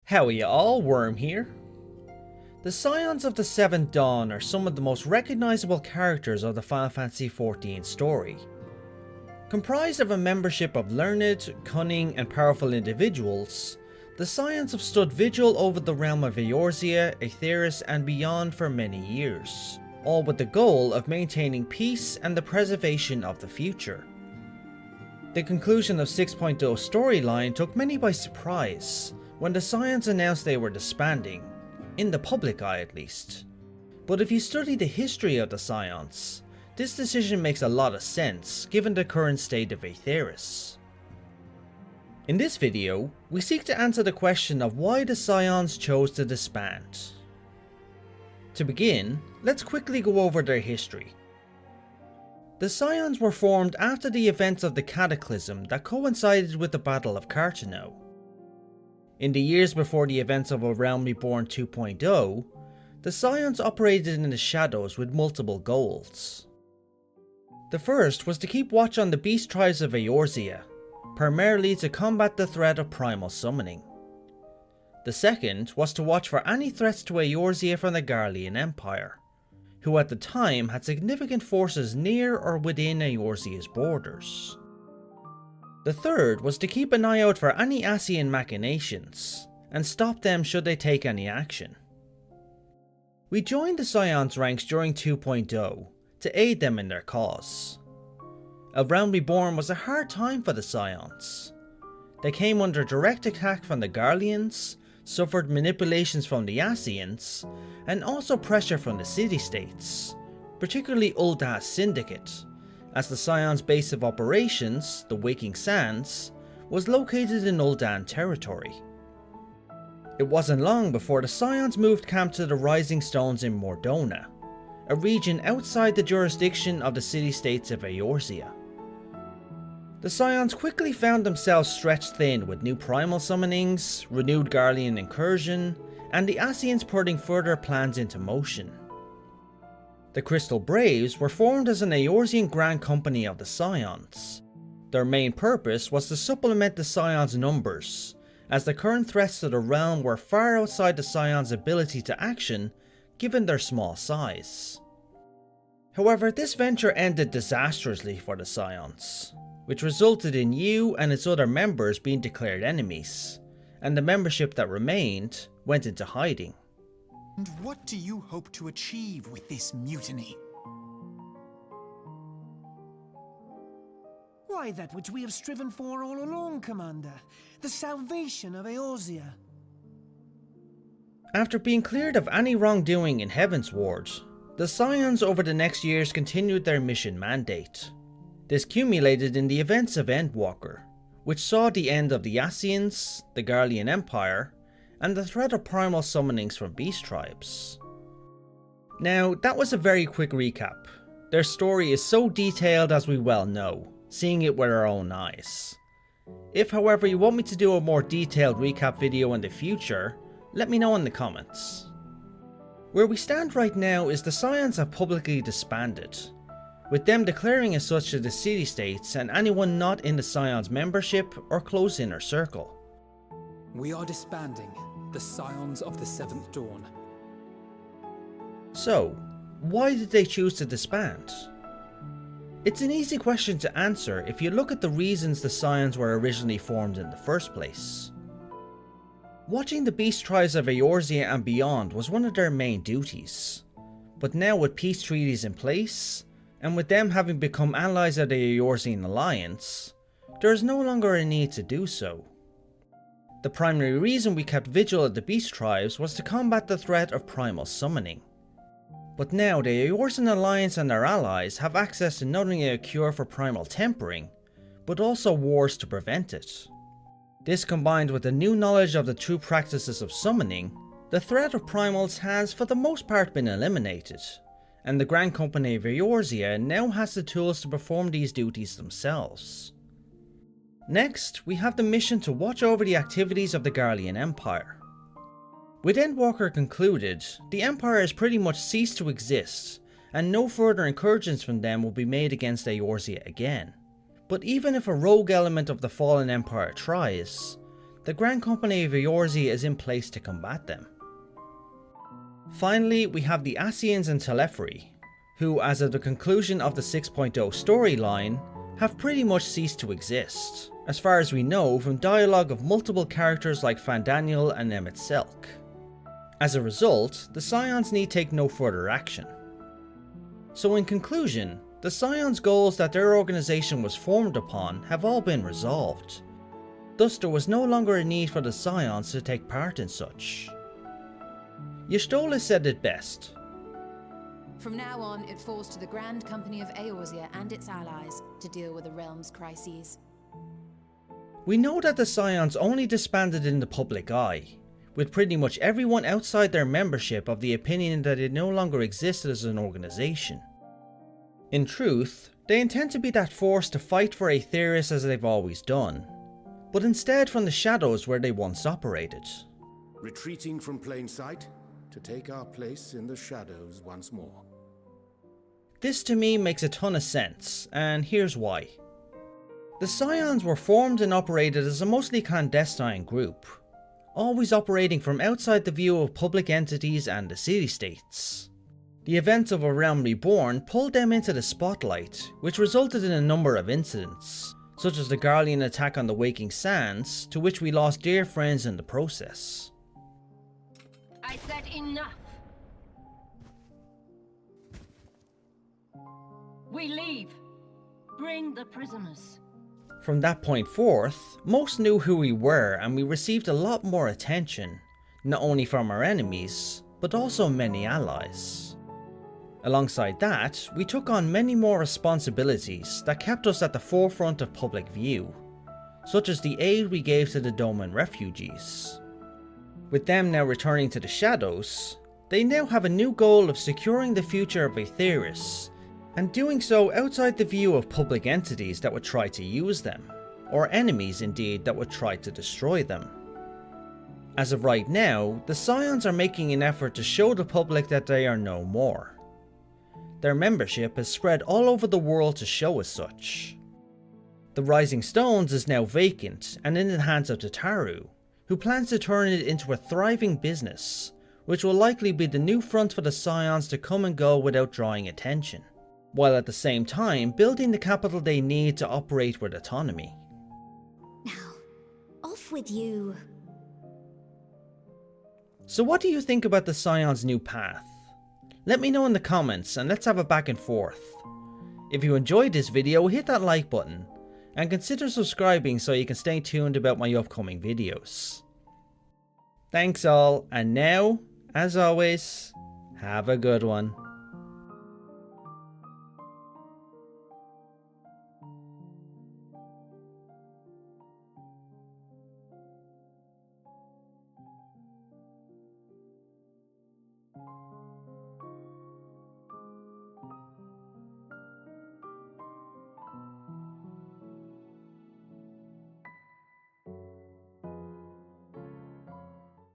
Howya all, Wyrm here. The Scions of the Seventh Dawn are some of the most recognizable characters of the Final Fantasy XIV story. Comprised of a membership of learned, cunning and powerful individuals, the Scions have stood vigil over the realm of Eorzea, Etheyris and beyond for many years, all with the goal of maintaining peace and the preservation of the future. The conclusion of 6.0 storyline took many by surprise when the Scions announced they were disbanding, in the public eye at least. But if you study the history of the Scions, this decision makes a lot of sense given the current state of Etheyris. In this video, we seek to answer the question of why the Scions chose to disband. To begin, let's quickly go over their history. The Scions were formed after the events of the Cataclysm that coincided with the Battle of Carteneau. In the years before the events of A Realm Reborn 2.0, the Scions operated in the shadows with multiple goals. The first was to keep watch on the beast tribes of Eorzea, primarily to combat the threat of primal summoning. The second was to watch for any threats to Eorzea from the Garlean Empire, who at the time had significant forces near or within Eorzea's borders. The third was to keep an eye out for any Ascian machinations, and stop them should they take any action. We joined the Scions ranks during 2.0 to aid them in their cause. A Realm Reborn was a hard time for the Scions. They came under direct attack from the Garleans, suffered manipulations from the Ascians, and also pressure from the city-states, particularly Ul'dah's Syndicate, as the Scions' base of operations, the Waking Sands, was located in Ul'dah territory. It wasn't long before the Scions moved camp to the Rising Stones in Mordona, a region outside the jurisdiction of the city-states of Eorzea. The Scions quickly found themselves stretched thin with new primal summonings, renewed Garlean incursion, and the Ascians putting further plans into motion. The Crystal Braves were formed as an Eorzean Grand Company of the Scions. Their main purpose was to supplement the Scions' numbers, as the current threats to the realm were far outside the Scions' ability to action given their small size. However, this venture ended disastrously for the Scions, which resulted in you and its other members being declared enemies, and the membership that remained went into hiding. And what do you hope to achieve with this mutiny? Why, that which we have striven for all along, Commander. The salvation of Eorzea. After being cleared of any wrongdoing in Heavensward, the Scions over the next years continued their mission mandate. This culminated in the events of Endwalker, which saw the end of the Ascians, the Garlean Empire, and the threat of primal summonings from beast tribes. Now, that was a very quick recap. Their story is so detailed as we well know, seeing it with our own eyes. If however you want me to do a more detailed recap video in the future, let me know in the comments. Where we stand right now is the Scions have publicly disbanded, with them declaring as such to the city-states and anyone not in the Scions membership or close inner circle. We are disbanding the Scions of the Seventh Dawn. So, why did they choose to disband? It's an easy question to answer if you look at the reasons the Scions were originally formed in the first place. Watching the beast tribes of Eorzea and beyond was one of their main duties, but now with peace treaties in place, and with them having become allies of the Eorzean alliance, there is no longer a need to do so. The primary reason we kept vigil at the beast tribes was to combat the threat of primal summoning. But now the Eorzean alliance and their allies have access to not only a cure for primal tempering, but also wars to prevent it. This combined with the new knowledge of the true practices of summoning, the threat of primals has for the most part been eliminated, and the Grand Company of Eorzea now has the tools to perform these duties themselves. Next, we have the mission to watch over the activities of the Garlean Empire. With Endwalker concluded, the Empire has pretty much ceased to exist, and no further incursions from them will be made against Eorzea again. But even if a rogue element of the fallen Empire tries, the Grand Company of Eorzea is in place to combat them. Finally, we have the Scions and Etheyris, who as of the conclusion of the 6.0 storyline, have pretty much ceased to exist, as far as we know from dialogue of multiple characters like Fandaniel and Emmett Selk. As a result, the Scions need take no further action. So in conclusion, the Scions' goals that their organisation was formed upon have all been resolved. Thus there was no longer a need for the Scions to take part in such. Y'shtola said it best. From now on, it falls to the Grand Company of Eorzea and its allies to deal with the realm's crises. We know that the Scions only disbanded in the public eye, with pretty much everyone outside their membership of the opinion that it no longer existed as an organisation. In truth, they intend to be that force to fight for Etheyris as they've always done, but instead from the shadows where they once operated. Retreating from plain sight to take our place in the shadows once more. This to me makes a ton of sense, and here's why. The Scions were formed and operated as a mostly clandestine group, always operating from outside the view of public entities and the city-states. The events of A Realm Reborn pulled them into the spotlight, which resulted in a number of incidents, such as the Garlean attack on the Waking Sands, to which we lost dear friends in the process. I said enough. We leave. Bring the prisoners. From that point forth, most knew who we were and we received a lot more attention, not only from our enemies, but also many allies. Alongside that, we took on many more responsibilities that kept us at the forefront of public view, such as the aid we gave to the Doman refugees. With them now returning to the shadows, they now have a new goal of securing the future of Etheyris, and doing so outside the view of public entities that would try to use them, or enemies indeed that would try to destroy them. As of right now, the Scions are making an effort to show the public that they are no more. Their membership has spread all over the world to show as such. The Rising Stones is now vacant and in the hands of Tataru, who plans to turn it into a thriving business, which will likely be the new front for the Scions to come and go without drawing attention, while at the same time building the capital they need to operate with autonomy. Now, off with you. So what do you think about the Scions' new path? Let me know in the comments and let's have a back and forth. If you enjoyed this video, hit that like button and consider subscribing so you can stay tuned about my upcoming videos. Thanks all, and now, as always, have a good one.